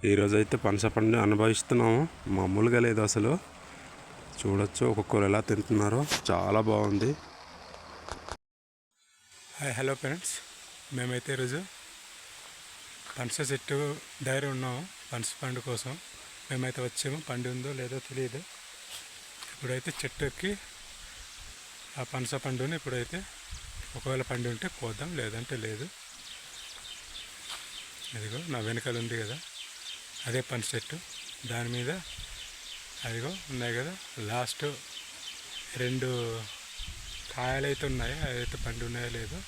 ఈరోజైతే పనస పండు అనుభవిస్తున్నాము. మామూలుగా లేదు అసలు. చూడొచ్చు ఒక్కొక్కరు ఎలా తింటున్నారో, చాలా బాగుంది. హాయ్ హలో ఫ్రెండ్స్, మేమైతే ఈరోజు పనస చెట్టు దగ్గర ఉన్నాము. పనస పండు కోసం మేమైతే వచ్చాము. పండు ఉందో లేదో తెలియదు. ఇప్పుడైతే చెట్టు ఎక్కి ఆ పనస పండుని ఇప్పుడైతే ఒకవేళ పండు ఉంటే కోద్దాం, లేదంటే లేదు. అదిగో నా వెనకాల ఉంది కదా, అదే పనస చెట్టు. దాని మీద అదిగో ఉన్నాయి కదా, లాస్ట్ 2 కాయలు అయితే ఉన్నాయి. అదైతే పండు ఉన్నాయో లేదో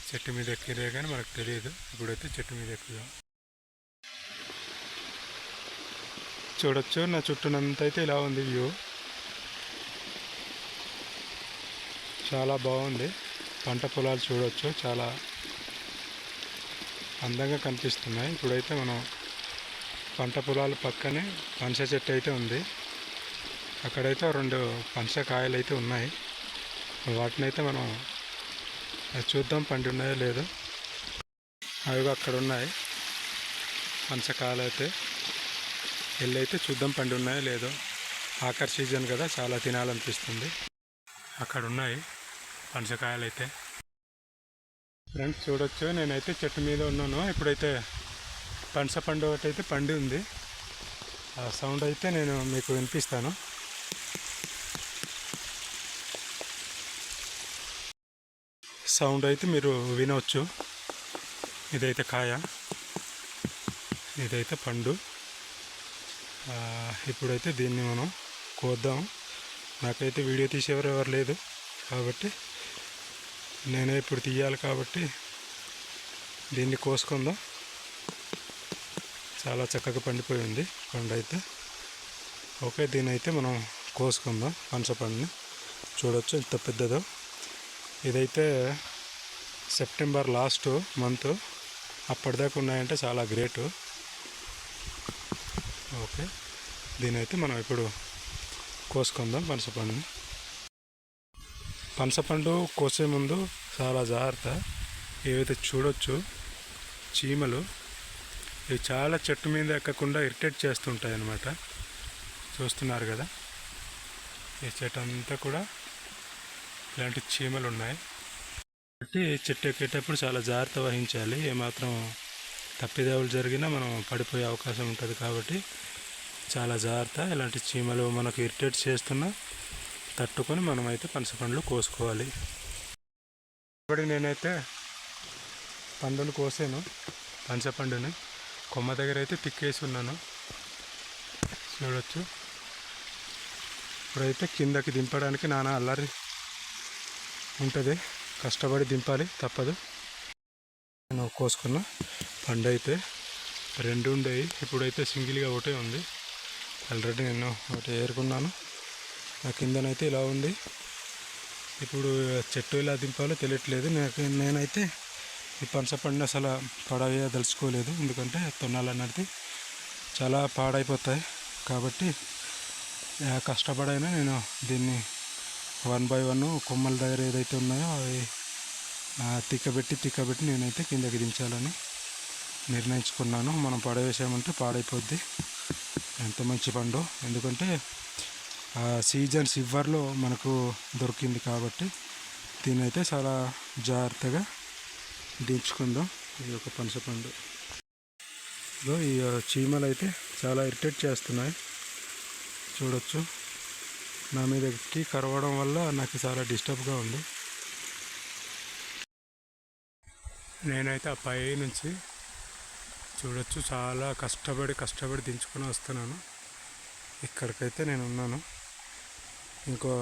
చెట్టు మీద ఎక్కిరే కానీ మనకు తెలియదు. ఇప్పుడైతే చెట్టు మీద ఎక్కుదాం. చూడొచ్చు నా చుట్టూనంత అయితే ఇలా ఉంది వ్యూ. చాలా బాగుంది. పంట పొలాలు చూడొచ్చు, చాలా అందంగా కనిపిస్తున్నాయి. ఇప్పుడైతే మనం పంట పొలాల పక్కనే పనస చెట్టు అయితే ఉంది. అక్కడైతే 2 పనస కాయలు అయితే ఉన్నాయి. వాటిని అయితే మనం చూద్దాం పండు ఉన్నాయో లేదో. అవి అక్కడ ఉన్నాయి పనసకాయలు అయితే. వెళ్ళి అయితే చూద్దాం పండు ఉన్నాయో లేదో. ఆఖరి సీజన్ కదా, చాలా తినాలనిపిస్తుంది. అక్కడ ఉన్నాయి పనసకాయలు అయితే. ఫ్రెండ్స్ చూడొచ్చు, నేనైతే చెట్టు మీద ఉన్నాను. ఇప్పుడైతే పనస పండు ఒకటి అయితే పండి ఉంది. ఆ సౌండ్ అయితే నేను మీకు వినిపిస్తాను. సౌండ్ అయితే మీరు వినవచ్చు. ఇదైతే కాయ, ఇదైతే పండు. ఇప్పుడైతే దీన్ని మనం కోద్దాం. నాకైతే వీడియో తీసేవారు ఎవరు లేదు కాబట్టి నేనే ఇప్పుడు తీయాలి కాబట్టి దీన్ని కోసుకుందాం. చాలా చక్కగా పండిపోయి ఉంది పండు అయితే. ఓకే, దీన్ని అయితే మనం కోసుకుందాం. పనస పండుని చూడవచ్చు ఎంత పెద్దదో. ఇదైతే సెప్టెంబర్ లాస్ట్ మంత్, అప్పటిదాకా ఉన్నాయంటే చాలా గ్రేటు. ఓకే, దీని అయితే మనం ఇప్పుడు కోసుకుందాం పనసపండుని. పనసపండు కోసే ముందు చాలా జాగ్రత్త. ఏవైతే చూడొచ్చు చీమలు, ఇవి చాలా చెట్టు మీద ఎక్కకుండా ఇరిటేట్ చేస్తుంటాయి అన్నమాట. చూస్తున్నారు కదా, ఈ చెట్టు అంతా కూడా ఇలాంటి చీమలు ఉన్నాయి. కాబట్టి చెట్టు ఎక్కేటప్పుడు చాలా జాగ్రత్త వహించాలి. ఏమాత్రం తప్పిదావులు జరిగినా మనం పడిపోయే అవకాశం ఉంటుంది. కాబట్టి చాలా జాగ్రత్త. ఇలాంటి చీమలు మనకు ఇరిటేట్ చేస్తున్నా తట్టుకొని మనమైతే పనస పండ్లు కోసుకోవాలి. ఇప్పుడు నేనైతే పండును కోసాను. పనస పండుని కొమ్మ దగ్గర అయితే తిక్కేసి ఉన్నాను. చూడవచ్చు. ఇప్పుడైతే కిందకి దింపడానికి నానా అల్లరి ఉంటుంది. కష్టపడి దింపాలి, తప్పదు. నేను కోసుకున్న పండు అయితే 2 ఉండేవి. ఇప్పుడైతే సింగిల్గా ఒకటే ఉంది. ఆల్రెడీ నేను ఒకటి ఏరుకున్నాను. నా కిందనైతే ఇలా ఉంది. ఇప్పుడు చెట్టు ఎలా దింపాలో తెలియట్లేదు. నేనైతే ఈ పనస పండుని అసలు పడవేయదలుచుకోలేదు. ఎందుకంటే తొన్నాలన్నది చాలా పాడైపోతాయి. కాబట్టి కష్టపడైనా నేను దీన్ని 1 by 1 కొమ్మల దగ్గర ఏదైతే ఉన్నాయో అవి తిక్కబెట్టి నేనైతే కిందకి దించాలని నిర్ణయించుకున్నాను. మనం పడవేసామంటే పాడైపోద్ది. ఎంత మంచి పండు, ఎందుకంటే సీజన్ చివర్లో మనకు దొరికింది కాబట్టి దీనైతే చాలా జాగ్రత్తగా దించుకుందాం. ఇది ఒక పనస పండు. ఈ చీమలు అయితే చాలా ఇరిటేట్ చేస్తున్నాయి. చూడొచ్చు, నా మీద ఎక్కి కరవడం వల్ల నాకు చాలా డిస్టర్బ్గా ఉంది. నేనైతే ఆ పై నుంచి చూడొచ్చు చాలా కష్టపడి దించుకొని వస్తున్నాను. ఇక్కడికైతే నేను ఉన్నాను. ఇంకో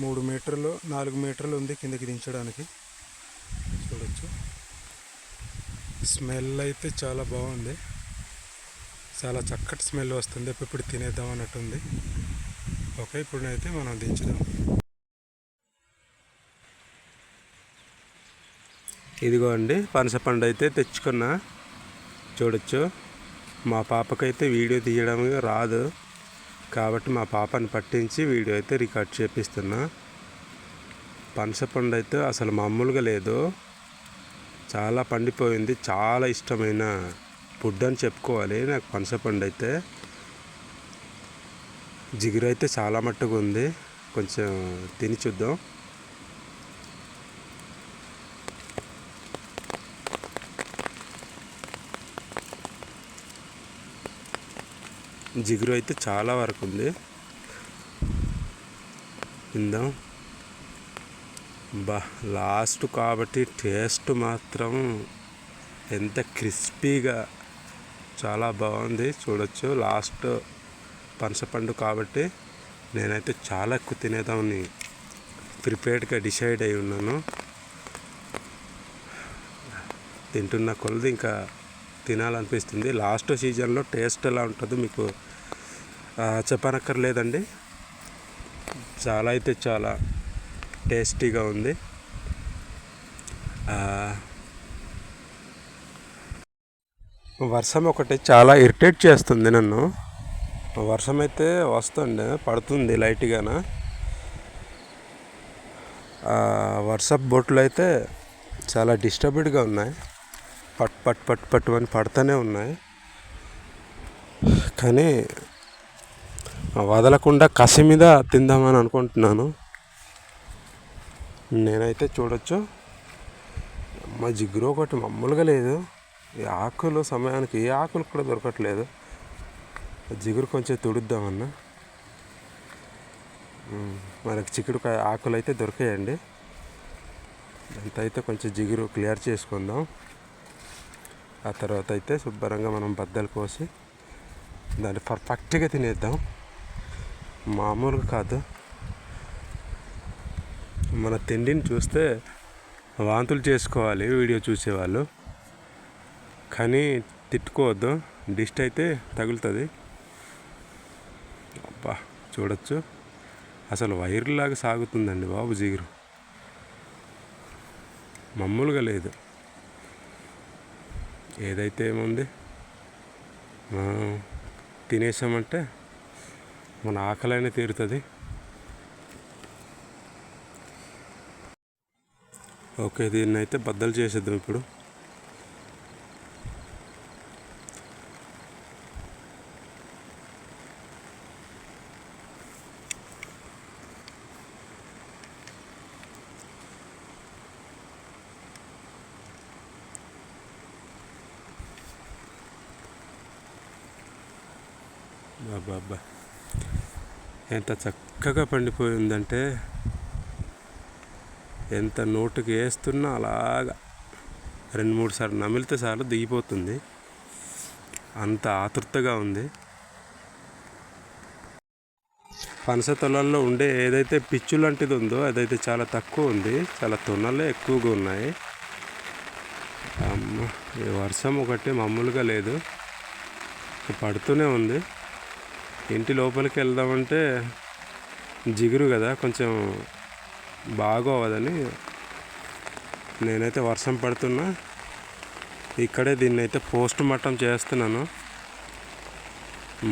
3 మీటర్లు 4 మీటర్లు ఉంది కిందకి దించడానికి. చూడొచ్చు, స్మెల్ అయితే చాలా బాగుంది. చాలా చక్కటి స్మెల్ వస్తుంది. ఇప్పుడు తినేద్దాం అన్నట్టుంది. ఓకే, ఇప్పుడైతే మనం దించుదాం. ఇదిగో అండి పనస పండు అయితే తెచ్చుకున్నా. చూడొచ్చు, మా పాపకైతే వీడియో తీయడం రాదు కాబట్టి మా పాపని పట్టించి వీడియో అయితే రికార్డ్ చేపిస్తున్నా. పనస పండు అయితే అసలు మామూలుగా లేదు, చాలా పండిపోయింది. చాలా ఇష్టమైన ఫుడ్ అని చెప్పుకోవాలి నాకు పనసపండు అయితే. జిగురు అయితే చాలా మట్టుగా ఉంది, కొంచెం తిని చూద్దాం. జిగురు అయితే చాలా వరకు ఉంది, తిందాం. లాస్ట్ కాబట్టి టేస్ట్ మాత్రం ఎంత క్రిస్పీగా చాలా బాగుంది. చూడొచ్చు, లాస్ట్ పనసపండు కాబట్టి నేనైతే చాలా ఎక్కువ తినేదాన్ని ప్రిపేర్డ్గా డిసైడ్ అయి ఉన్నాను. తింటున్న కొలది ఇంకా తినాలనిపిస్తుంది. లాస్ట్ సీజన్లో టేస్ట్ ఎలా ఉంటుందో మీకు చెప్పనక్కర్లేదండి. చాలా అయితే చాలా టేస్టీగా ఉంది. వర్షం ఒకటి చాలా ఇరిటేట్ చేస్తుంది నన్ను. వర్షం అయితే వస్తుంది, పడుతుంది లైట్గాన. వర్షపు బొట్లు అయితే చాలా డిస్టర్బ్డ్గా ఉన్నాయి, పట్ పట్ పట్ పట్టు అని పడుతూనే ఉన్నాయి. కానీ వదలకుండా కసి మీద తిందామని అనుకుంటున్నాను. నేనైతే చూడొచ్చు, మా జిగురు ఒకటి మామూలుగా లేదు. ఈ ఆకులు సమయానికి ఏ ఆకులు కూడా దొరకట్లేదు. జిగురు కొంచెం తుడుద్దామన్నా. మనకి చిక్కుడుకాయ ఆకులు అయితే దొరికాయండి. అంత అయితే కొంచెం జిగురు క్లియర్ చేసుకుందాం. ఆ తర్వాత అయితే శుభ్రంగా మనం బద్దలు కోసి దాన్ని పర్ఫెక్ట్గా తినేద్దాం. మామూలుగా కాదు, మన తిండిని చూస్తే వాంతులు చేసుకోవాలి వీడియో చూసేవాళ్ళు. కానీ తిట్టుకోవద్దు, డిస్ట్ అయితే తగులుతుంది. అబ్బా చూడొచ్చు, అసలు వైర్లాగా సాగుతుందండి బాబు జిగురు, మామూలుగా లేదు. ఏదైతే ఏముంది, తినేసామంటే మన ఆకలైనా తీరుతుంది. ఓకే, దీన్ని అయితే బద్దలు చేసేద్దాం ఇప్పుడు. బాబా ఎంత చక్కగా పండిపోయిందంటే, ఎంత నోటుకి వేస్తున్నా అలాగా 2-3 సార్లు నమిలితే చాలు దిగిపోతుంది, అంత ఆతృతగా ఉంది. పనస తొలల్లో ఉండే ఏదైతే పిచ్చు లాంటిది ఉందో అదైతే చాలా తక్కువ ఉంది, చాలా తొనలే ఎక్కువగా ఉన్నాయి. అమ్మ, ఈ వర్షం ఒకటి మామూలుగా లేదు, పడుతూనే ఉంది. ఇంటి లోపలికి వెళ్దామంటే జిగురు కదా, కొంచెం బాగోవదని నేనైతే వర్షం పడుతున్నా ఇక్కడే దీన్ని అయితే పోస్ట్ మార్టం చేస్తున్నాను.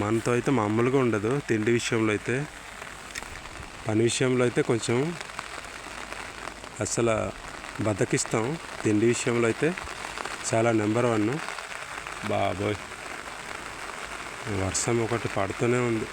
మనతో అయితే మామూలుగా ఉండదు తిండి విషయంలో అయితే. పని విషయంలో అయితే కొంచెం అసలు బద్దకిస్తాం, తిండి విషయంలో అయితే చాలా నెంబర్ 1. బాబోయ్, వర్షం ఒకటి పడుతూనే ఉంది.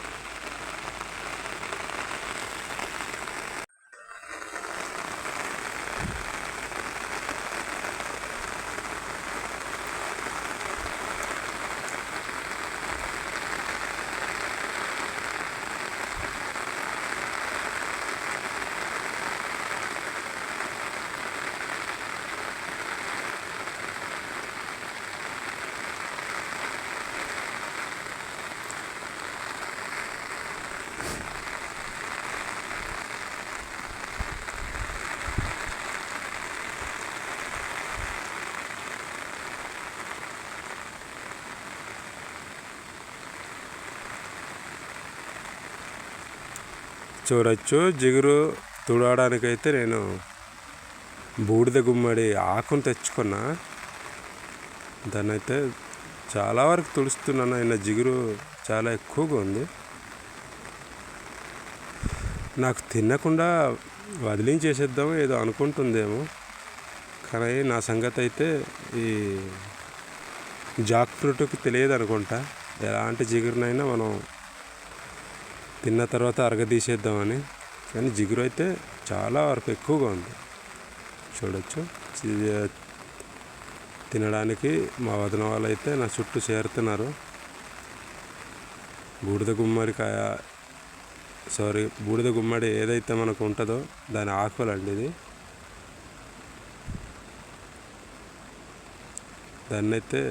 చూడొచ్చు, జిగురు తుడవడానికైతే నేను బూడిద గుమ్మడి ఆకును తెచ్చుకున్నా. దాన్ని అయితే చాలా వరకు తుడుస్తున్నాను. అయినా జిగురు చాలా ఎక్కువగా ఉంది. నాకు తినకుండా వదిలించేసేద్దాం ఏదో అనుకుంటుందేమో, కానీ నా సంగతి అయితే ఈ జాక్ ఫ్రూట్కి తెలియదు అనుకుంటా, ఎలాంటి జిగురునైనా మనం తిన్న తర్వాత అరగదీసేద్దామని. కానీ జిగురు అయితే చాలా వరకు ఎక్కువగా ఉంది. చూడొచ్చు. తినడానికి మా వదిన వాళ్ళు అయితే నా చుట్టూ చేరుతున్నారు. బూడిద గుమ్మడి ఏదైతే మనకు ఉంటుందో దాని ఆకులండి ఇది. దాన్ని అయితే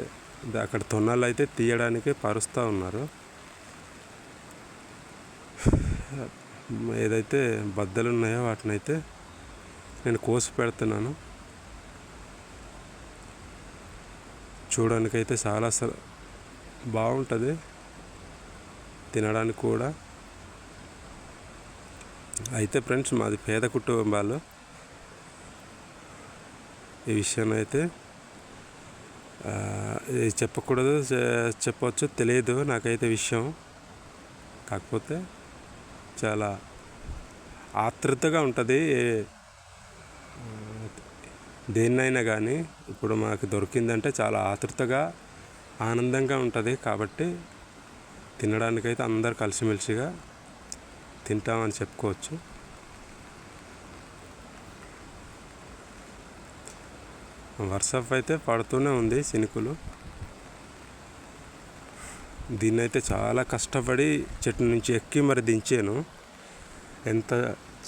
అక్కడ తొన్నాళ్ళు అయితే తీయడానికి పరుస్తూ ఉన్నారు. ఏదైతే బద్దలు ఉన్నాయో వాటిని అయితే నేను కోసి పెడుతున్నాను. చూడడానికైతే చాలా బాగుంటుంది, తినడానికి కూడా. అయితే ఫ్రెండ్స్, మాది పేద కుటుంబాలు. ఈ విషయాన్ని అయితే చెప్పకూడదు, చెప్పవచ్చు, తెలియదు నాకైతే విషయం. కాకపోతే చాలా ఆతృతగా ఉంటుంది దేన్నైనా కానీ. ఇప్పుడు మాకు దొరికిందంటే చాలా ఆతృతగా ఆనందంగా ఉంటుంది. కాబట్టి తినడానికైతే అందరు కలిసిమెలిసిగా తింటామని చెప్పుకోవచ్చు. వర్షం అయితే పడుతూనే ఉంది, చినుకులు. దీన్నైతే చాలా కష్టపడి చెట్టు నుంచి ఎక్కి మరి దించాను. ఎంత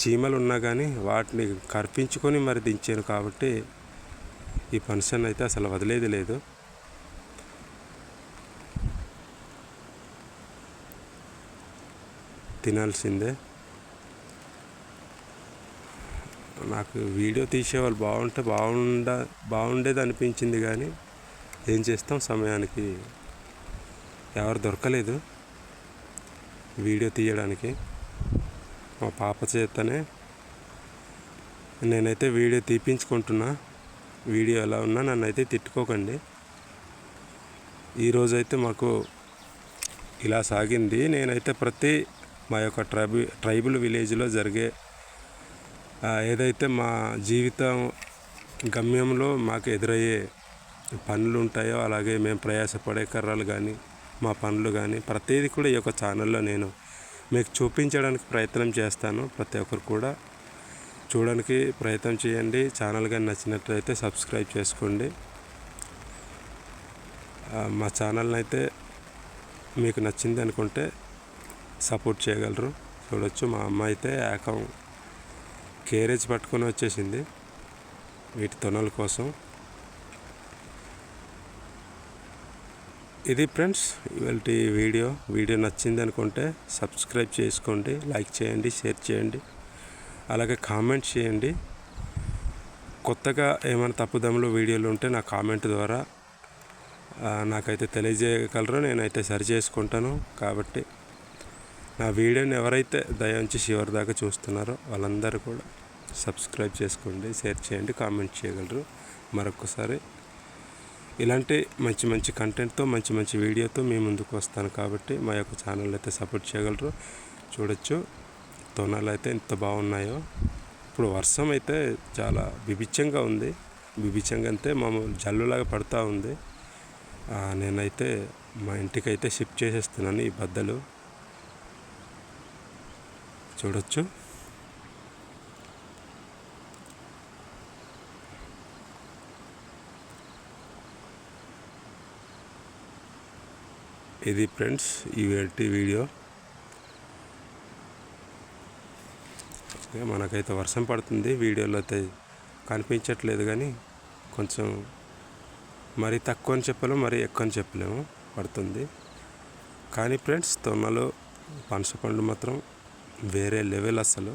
చీమలు ఉన్నా కానీ వాటిని కరిపించుకొని మరి దించాను. కాబట్టి ఈ పనిషన్ అయితే అసలు వదిలేది లేదు. తినాల్సిందే. నాకు వీడియో తీసేవాళ్ళు బాగుండేది అనిపించింది, కానీ ఏం చేస్తాం, సమయానికి ఎవరు దొరకలేదు వీడియో తీయడానికి. మా పాప చేతనే నేనైతే వీడియో తీపించుకుంటున్నా. వీడియో ఎలా ఉన్నా నన్ను అయితే తిట్టుకోకండి. ఈరోజైతే మాకు ఇలా సాగింది. నేనైతే మా యొక్క ట్రైబల్ విలేజ్లో జరిగే ఏదైతే మా జీవితం గమ్యంలో మాకు ఎదురయ్యే పనులు ఉంటాయో, అలాగే మేము ప్రయాసపడే కర్రలు కానీ మా పనులు కానీ ప్రతిదీ కూడా ఈ యొక్క ఛానల్లో నేను మీకు చూపించడానికి ప్రయత్నం చేస్తాను. ప్రతి ఒక్కరు కూడా చూడడానికి ప్రయత్నం చేయండి. ఛానల్ కానీ నచ్చినట్లయితే సబ్స్క్రైబ్ చేసుకోండి. మా ఛానల్ని అయితే మీకు నచ్చింది అనుకుంటే సపోర్ట్ చేయగలరు. చూడొచ్చు, మా అమ్మ అయితే ఏకం కేరేజ్ పట్టుకొని వచ్చేసింది వీటి తొనల కోసం. ఇది ఫ్రెండ్స్ ఇవాళ వీడియో నచ్చింది అనుకుంటే సబ్స్క్రైబ్ చేసుకోండి, లైక్ చేయండి, షేర్ చేయండి, అలాగే కామెంట్ చేయండి. కొత్తగా ఏమైనా తప్పుదమ్ములు వీడియోలు ఉంటే నా కామెంట్ ద్వారా నాకైతే తెలియజేయగలరు. నేనైతే సరి చేసుకుంటాను. కాబట్టి నా వీడియోని ఎవరైతే దయ ఉంచి చివరి దాకా చూస్తున్నారో వాళ్ళందరూ కూడా సబ్స్క్రైబ్ చేసుకోండి, షేర్ చేయండి, కామెంట్ చేయగలరు. మరొకసారి ఇలాంటి మంచి కంటెంట్తో మంచి వీడియోతో మీ ముందుకు వస్తాను. కాబట్టి మా యొక్క ఛానల్ అయితే సపోర్ట్ చేయగలరు. చూడొచ్చు, తొనాలు అయితే ఎంత బాగున్నాయో. ఇప్పుడు వర్షం అయితే చాలా బిభిచ్చంగా ఉంది. బిభిచ్చంగా అంటే మామూలు జల్లులాగా పడుతూ ఉంది. నేనైతే మా ఇంటికైతే షిఫ్ట్ చేసేస్తున్నాను ఈ బద్దలు. చూడొచ్చు, ఇది ఫ్రెండ్స్ ఈ వీడియో. మనకైతే వర్షం పడుతుంది, వీడియోలో అయితే కనిపించట్లేదు, కానీ కొంచెం మరీ తక్కువ అని చెప్పలేము, మరీ ఎక్కువ అని చెప్పలేము, పడుతుంది. కానీ ఫ్రెండ్స్, తొన్నలు పనసపండు మాత్రం వేరే లెవెల్ అసలు.